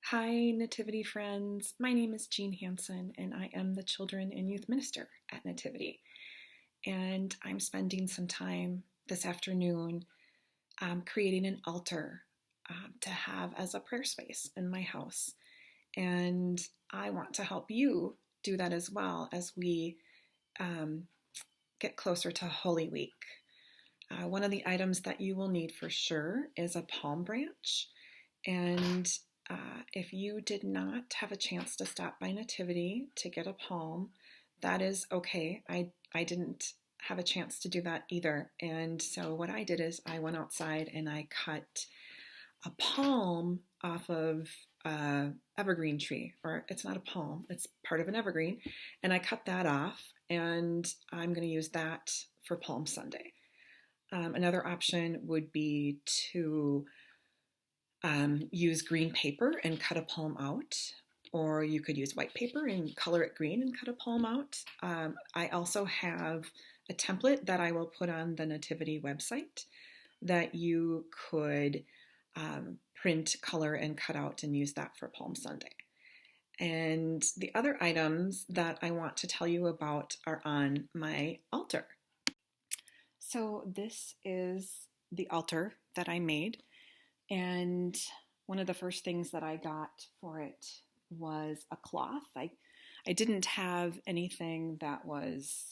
Hi, Nativity friends. My name is Jean Hansen, and I am the Children and Youth Minister at Nativity. And I'm spending some time this afternoon creating an altar to have as a prayer space in my house. And I want to help you do that as well as we um, get closer to Holy Week. One of the items that you will need for sure is a palm branch. And if you did not have a chance to stop by Nativity to get a palm, that is okay. I didn't have a chance to do that either. And so what I did is I went outside and I cut a palm off of an evergreen tree, or it's not a palm, it's part of an evergreen. And I cut that off and I'm going to use that for Palm Sunday. Another option would be to use green paper and cut a palm out, or you could use white paper and color it green and cut a palm out. I also have a template that I will put on the Nativity website that you could print, color, and cut out and use that for Palm Sunday. And the other items that I want to tell you about are on my altar. So this is the altar that I made. And one of the first things that I got for it was a cloth. I didn't have anything that was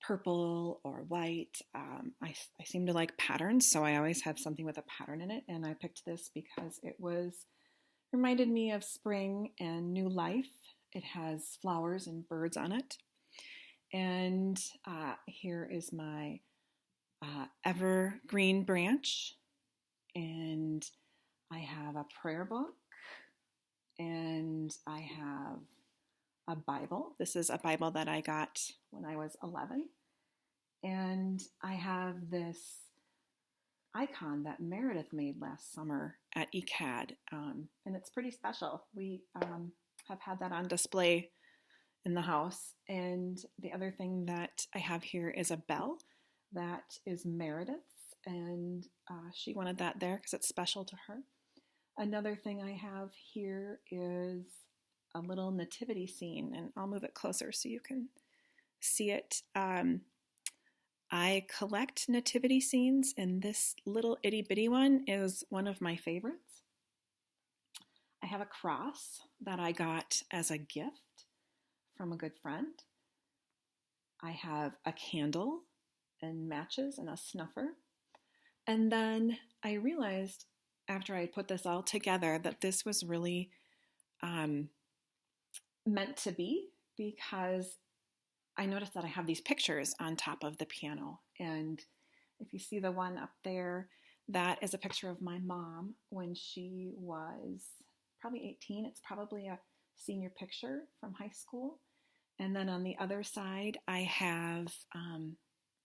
purple or white. I seem to like patterns, so I always have something with a pattern in it. And I picked this because it reminded me of spring and new life. It has flowers and birds on it. And here is my evergreen branch. And I have a prayer book, and I have a Bible. This is a Bible that I got when I was 11. And I have this icon that Meredith made last summer at ECAD, and it's pretty special. We have had that on display in the house. And the other thing that I have here is a bell that is Meredith's, and she wanted that there because it's special to her. Another thing I have here is a little nativity scene, and I'll move it closer so you can see it. I collect nativity scenes, and this little itty bitty one is one of my favorites. I have a cross that I got as a gift from a good friend. I have a candle and matches and a snuffer. And then I realized after I put this all together that this was really meant to be, because I noticed that I have these pictures on top of the piano. And if you see the one up there, that is a picture of my mom when she was probably 18. It's probably a senior picture from high school. And then on the other side, I have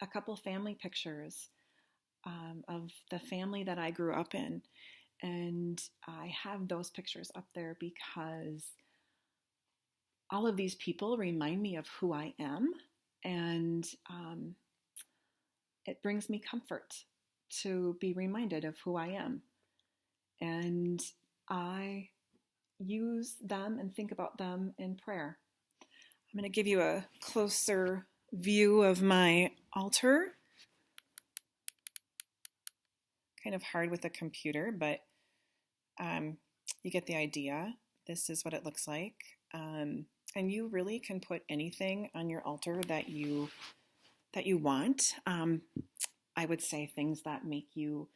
a couple family pictures of the family that I grew up in. And I have those pictures up there because all of these people remind me of who I am. And it brings me comfort to be reminded of who I am. And I use them and think about them in prayer. I'm going to give you a closer view of my altar. Kind of hard with a computer, but you get the idea. This is what it looks like. And you really can put anything on your altar that you want. I would say things that make you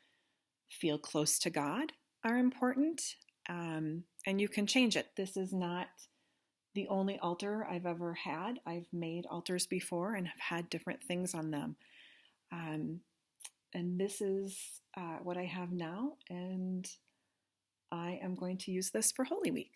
feel close to God are important. And you can change it. This is not the only altar I've ever had. I've made altars before and have had different things on them. And this is what I have now, and I am going to use this for Holy Week.